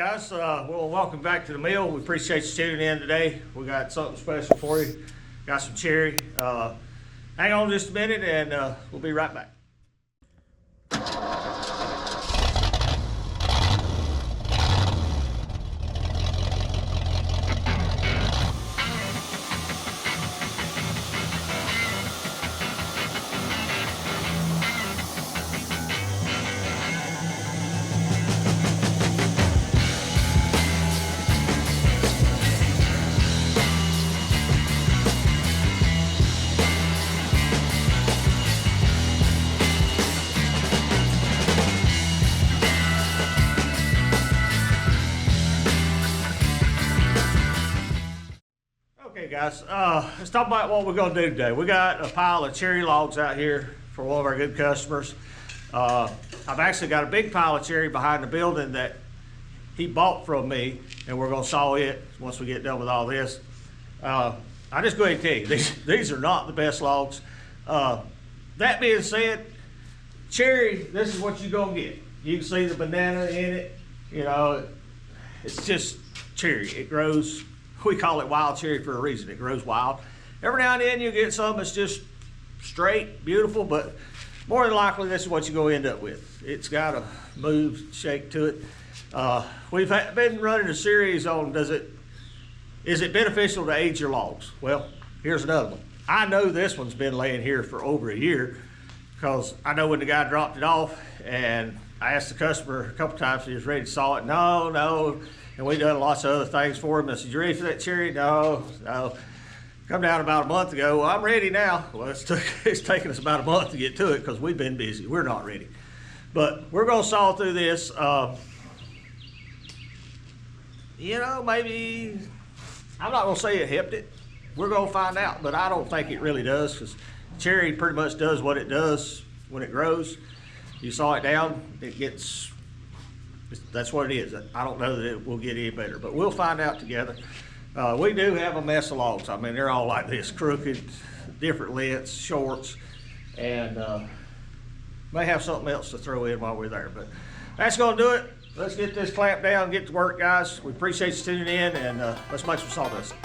guys, well, welcome back to the mill. We appreciate you tuning in today. We got something special for you. Got some cherry. Hang on just a minute and we'll be right back. Okay guys, let's talk about what we're going to do today. We got a pile of cherry logs out here for one of our good customers. I've actually got a big pile of cherry behind the building that he bought from me, and we're going to saw it once we get done with all this. I just go ahead and tell you, these are not the best logs. That being said, cherry, this is what you're going to get. You can see the banana in it. You know, it's just cherry. It grows. We call it wild cherry for a reason. It grows wild. Every now and then you get some that's just straight, beautiful, but more than likely this is what you're going to end up with. It's got a move, shake to it. We've been running a series on is it beneficial to age your logs? Well, here's another one. I know this one's been laying here for over a year because I know when the guy dropped it off, and I asked the customer a couple times if he was ready to saw it. No. And we done lots of other things for him. I said, you ready for that cherry? No. Come down about a month ago. Well, I'm ready now. Well, it's taken us about a month to get to it because we've been busy. We're not ready. But we're going to saw through this. You know, maybe, I'm not going to say it helped it. We're going to find out, but I don't think it really does, because cherry pretty much does what it does when it grows. You saw it down, it gets, that's what it is. I don't know that it will get any better, but we'll find out together. We do have a mess of logs. I mean, they're all like this, crooked, different lengths, shorts, and may have something else to throw in while we're there. But that's going to do it. Let's get this clamped down, get to work, guys. We appreciate you tuning in, and let's make some sawdust.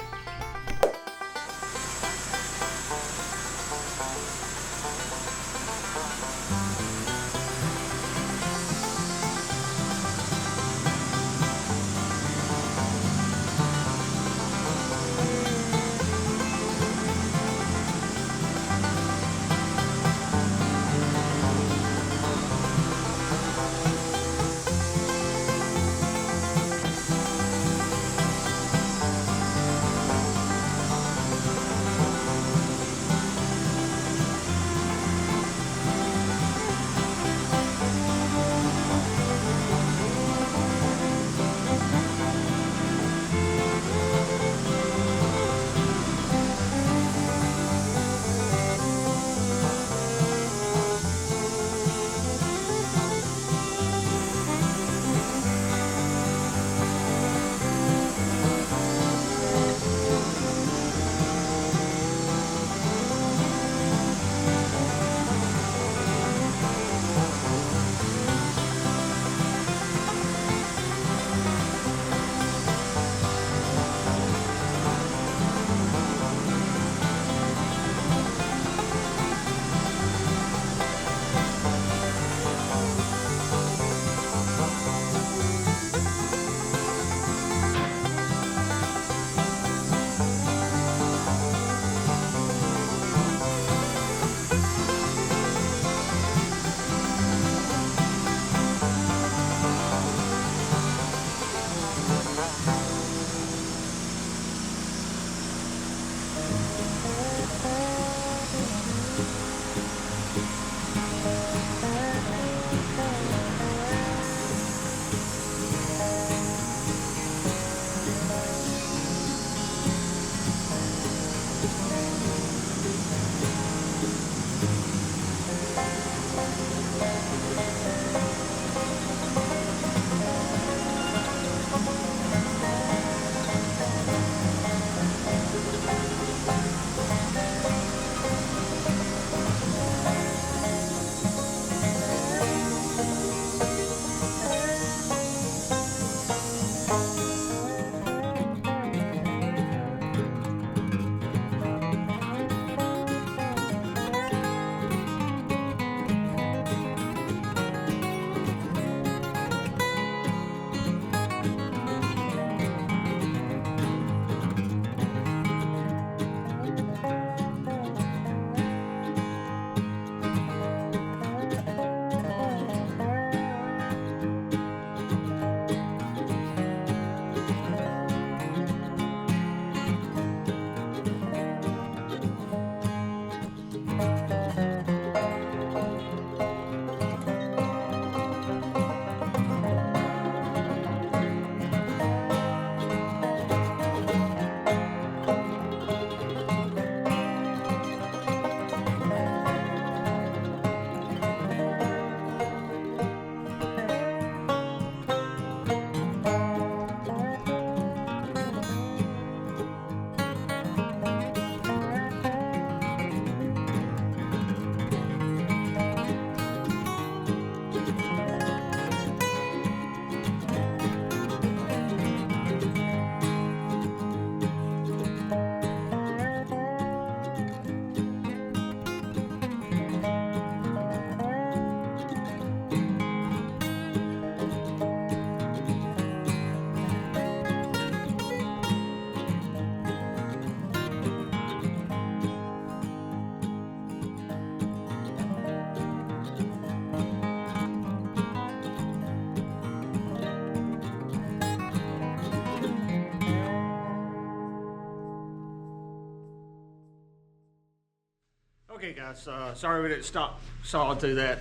Okay, guys, sorry we didn't stop sawing through that.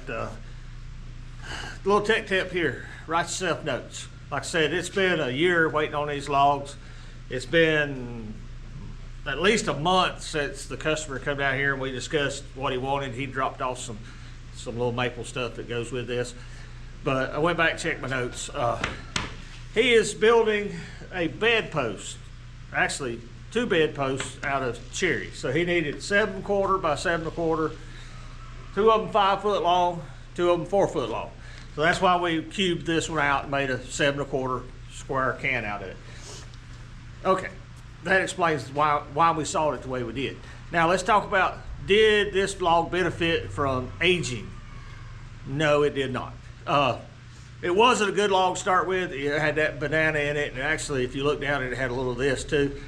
Little tech tip here, write yourself notes. Like I said, it's been a year waiting on these logs. It's been at least a month since the customer come down here and we discussed what he wanted. He dropped off some little maple stuff that goes with this. But I went back and checked my notes. He is building a bedpost, actually 2 bedposts out of cherry. So he needed 7¼ by 7¼ 2 of them 5 foot long, 2 of them 4 foot long. So that's why we cubed this one out and made a 7¼ square can out of it. Okay, that explains why we sawed it the way we did. Now let's talk about, did this log benefit from aging? No, it did not. It wasn't a good log to start with. It had that banana in it, and actually if you look down it had a little of this too.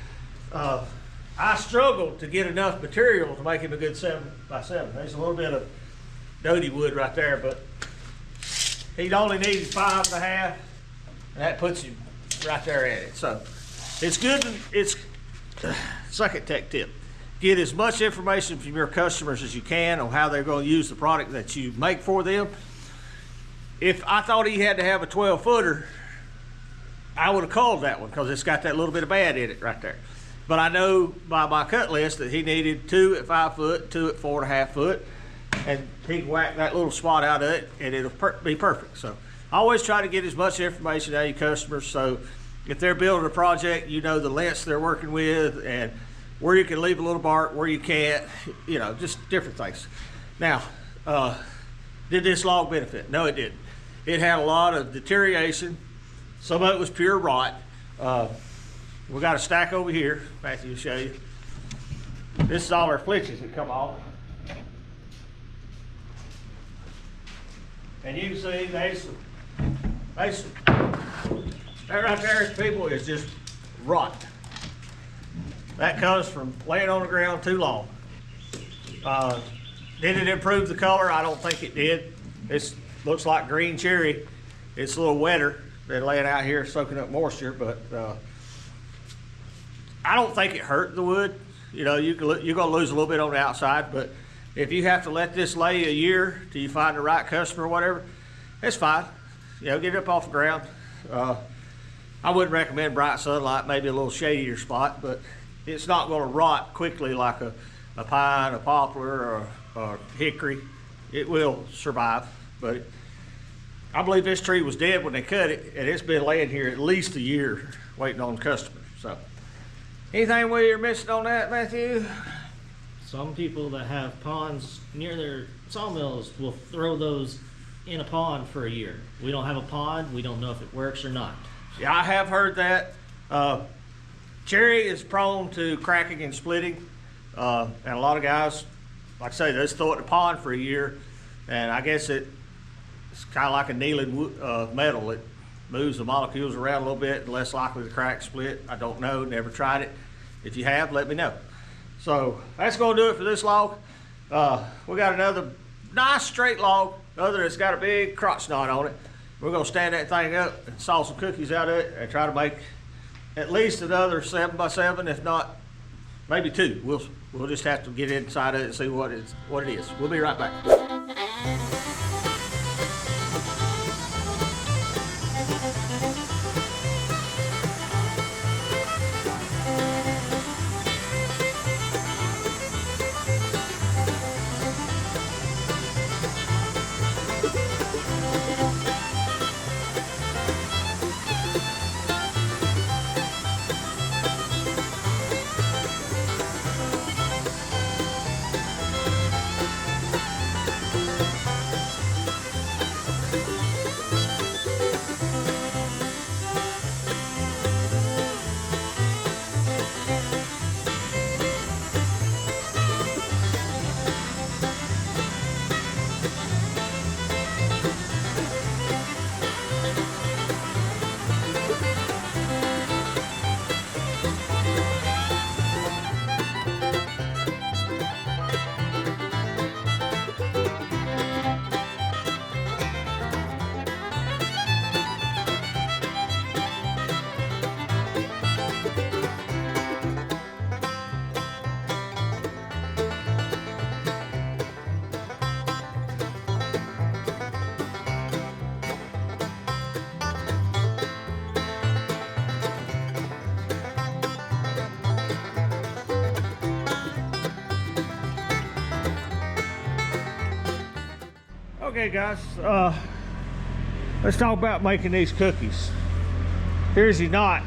I struggled to get enough material to make him a good 7 by 7. There's a little bit of dodie wood right there, but he'd only needed 5½, and that puts him right there at it. So it's good. It's second tech tip. Get as much information from your customers as you can on how they're going to use the product that you make for them. If I thought he had to have a 12-footer, I would have called that one because it's got that little bit of bad in it right there. But I know by my cut list that he needed 2 at 5 foot, 2 at 4½ foot, and he can whack that little spot out of it and it'll be perfect. So I always try to get as much information out of your customers, so if they're building a project, you know the lengths they're working with and where you can leave a little bark, where you can't, you know, just different things. Now, did this log benefit? No, it didn't. It had a lot of deterioration. Some of it was pure rot. We got a stack over here. Matthew will show you. This is all our flitches that come off. And you can see that right there, people, is just rot. That comes from laying on the ground too long. Did it improve the color? I don't think it did. It looks like green cherry. It's a little wetter than laying out here soaking up moisture, but I don't think it hurt the wood. You know, you're going to lose a little bit on the outside, but if you have to let this lay a year till you find the right customer or whatever, it's fine. You know, get it up off the ground. I wouldn't recommend bright sunlight, maybe a little shadier spot, but it's not going to rot quickly like a pine, a poplar, or hickory. It will survive, but I believe this tree was dead when they cut it, and it's been laying here at least a year waiting on customers. So, anything we're missing on that, Matthew? Some people that have ponds near their sawmills will throw those in a pond for a year. We don't have a pond. We don't know if it works or not. Yeah, I have heard that. Cherry is prone to cracking and splitting, and a lot of guys, like I say, they just throw it in a pond for a year, and I guess it's kind of like a annealing metal. It moves the molecules around a little bit, less likely to crack, split. I don't know, never tried it. If you have, let me know. So that's going to do it for this log. We got another nice straight log, other than it's got a big crotch knot on it. We're going to stand that thing up and saw some cookies out of it and try to make at least another 7 by 7, if not maybe 2. We'll just have to get inside of it and see what it is. We'll be right back. Okay guys, let's talk about making these cookies. Here's your knot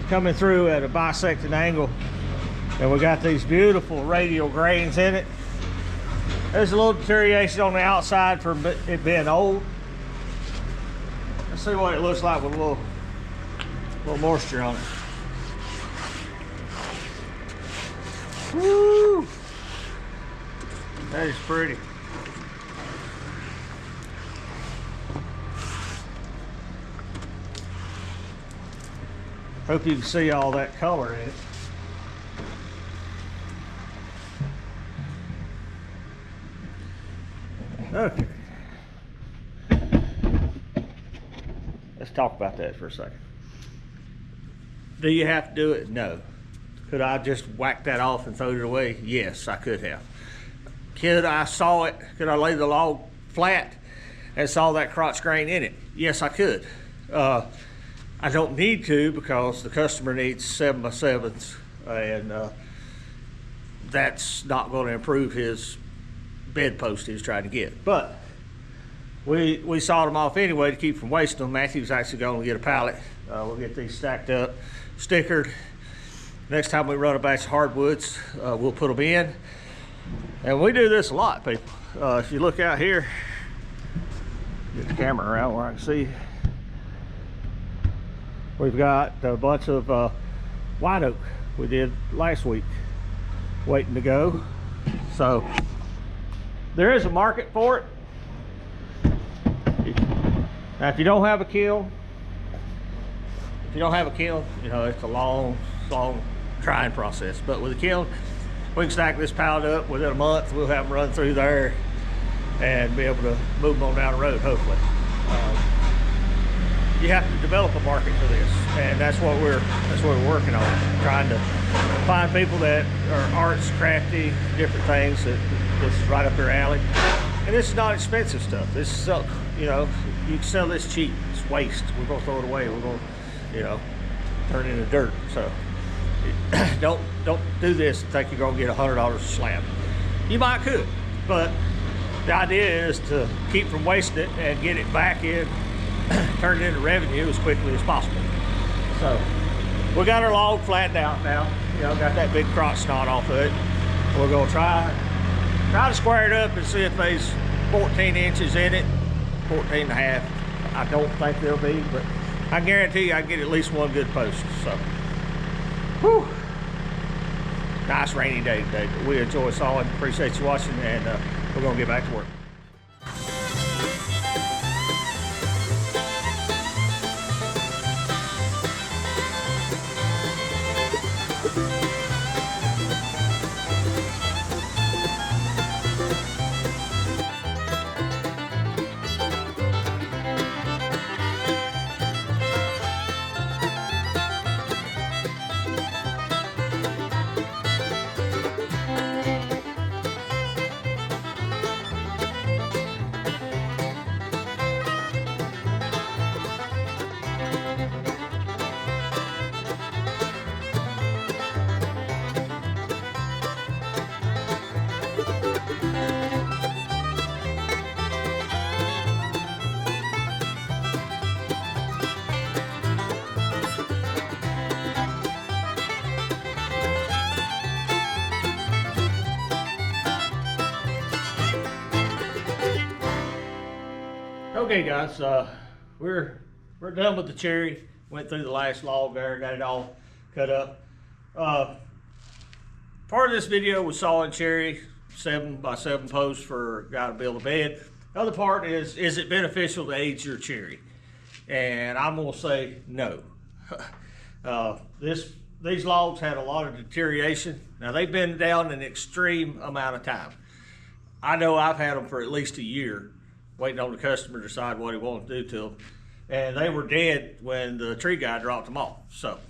coming through at a bisecting angle, and we got these beautiful radial grains in it. There's a little deterioration on the outside from it being old. Let's see what it looks like with a little moisture on it. Woo! That is pretty. Hope you can see all that color in it. Okay. Let's talk about that for a second. Do you have to do it? No. Could I just whack that off and throw it away? Yes, I could have. Could I saw it? Could I lay the log flat and saw that crotch grain in it? Yes, I could. I don't need to because the customer needs 7x7s, and that's not going to improve his bedpost he's trying to get. But we sawed them off anyway to keep from wasting them. Matthew's actually going to get a pallet. We'll get these stacked up, stickered. Next time we run a batch of hardwoods, we'll put them in. And we do this a lot, people. If you look out here, get the camera around where I can see. We've got a bunch of white oak we did last week, waiting to go. So there is a market for it. Now, if you don't have a kiln, you know, it's a long trying process. But with a kiln, we can stack this pallet up within a month. We'll have them run through there and be able to move them on down the road, hopefully. You have to develop a market for this, and that's what we're working on, trying to find people that are arts, crafty, different things. That this is right up their alley, and this is not expensive stuff. This is, you know, you can sell this cheap. It's waste. We're gonna throw it away. We're gonna, you know, turn it into dirt. So don't do this and think you're gonna get $100 a slab. You might could, but the idea is to keep from wasting it and get it back in. Turn it into revenue as quickly as possible. So we got our log flattened out now. You know, got that big crotch knot off of it. We're gonna try to square it up and see if there's 14 inches in it, 14 and a half. I don't think there'll be, but I guarantee you I can get at least one good post. So, whew. Nice rainy day today, but we enjoy sawing. Appreciate you watching, and we're gonna get back to work. Okay guys, we're done with the cherry. Went through the last log there, got it all cut up. Part of this video was sawing cherry, 7x7 posts for a guy to build a bed. The other part is it beneficial to age your cherry? And I'm gonna say no. These logs had a lot of deterioration. Now they've been down an extreme amount of time. I know I've had them for at least a year, waiting on the customer to decide what he wanted to do to them. And they were dead when the tree guy dropped them off. So,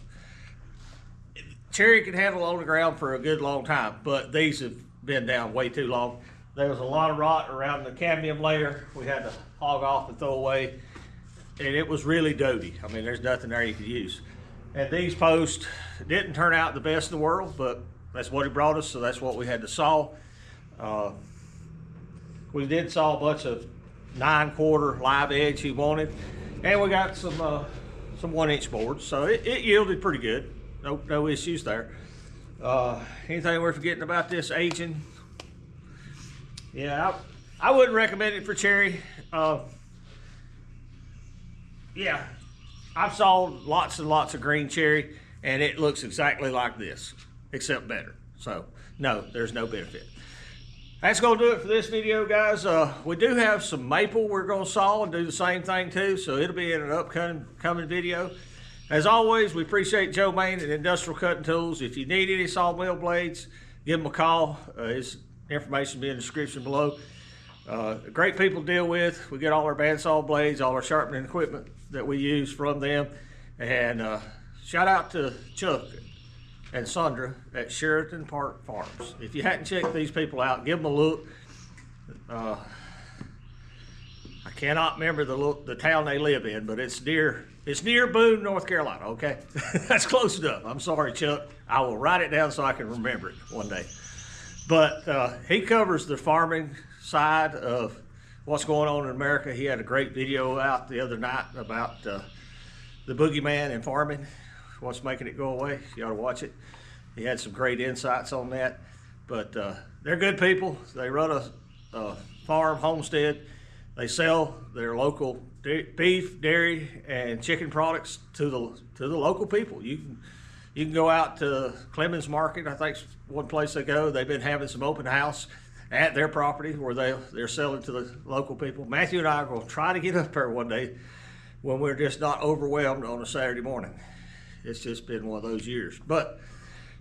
cherry can handle on the ground for a good long time, but these have been down way too long. There was a lot of rot around the cadmium layer. We had to hog off and throw away. And it was really doty. I mean, there's nothing there you could use. And these posts didn't turn out the best in the world, but that's what he brought us, so that's what we had to saw. We did saw a bunch of 9/4 live edge he wanted. And we got some 1-inch boards, so it yielded pretty good. No issues there. Anything we're forgetting about this aging? Yeah, I wouldn't recommend it for cherry. Yeah, I've sold lots and lots of green cherry, and it looks exactly like this, except better. So no, there's no benefit. That's gonna do it for this video, guys. We do have some maple we're gonna saw and do the same thing too, so it'll be in an upcoming video. As always, we appreciate Joe Maine at Industrial Cutting Tools. If you need any sawmill blades, give him a call. His information will be in the description below. Great people to deal with. We get all our bandsaw blades, all our sharpening equipment that we use from them. And shout out to Chuck and Sandra at Sheraton Park Farms. If you hadn't checked these people out, give them a look. I cannot remember the town they live in, but it's near Boone, North Carolina. Okay, that's close enough. I'm sorry, Chuck. I will write it down so I can remember it one day. But he covers the farming side of what's going on in America. He had a great video out the other night about the boogeyman in farming, what's making it go away. You ought to watch it. He had some great insights on that. But they're good people. They run a farm homestead. They sell their local beef, dairy, and chicken products to the local people. You can go out to Clemens Market. I think one place they go. They've been having some open house at their property where they're selling to the local people. Matthew and I will try to get up there one day when we're just not overwhelmed on a Saturday morning. It's just been one of those years. But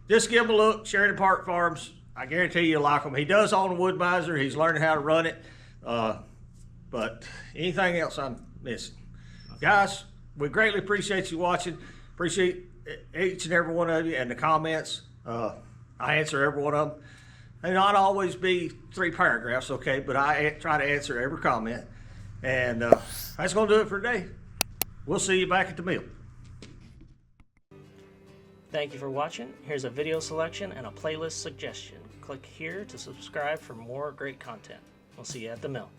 just give them a look. Sheraton Park Farms. I guarantee you'll like them. He does own a wood miser. He's learning how to run it. But anything else I'm missing? Guys, we greatly appreciate you watching. Appreciate each and every one of you and the comments. I answer every one of them. They not always be 3 paragraphs, okay, but I try to answer every comment. And that's going to do it for today. We'll see you back at the mill. Thank you for watching. Here's a video selection and a playlist suggestion. Click here to subscribe for more great content. We'll see you at the mill.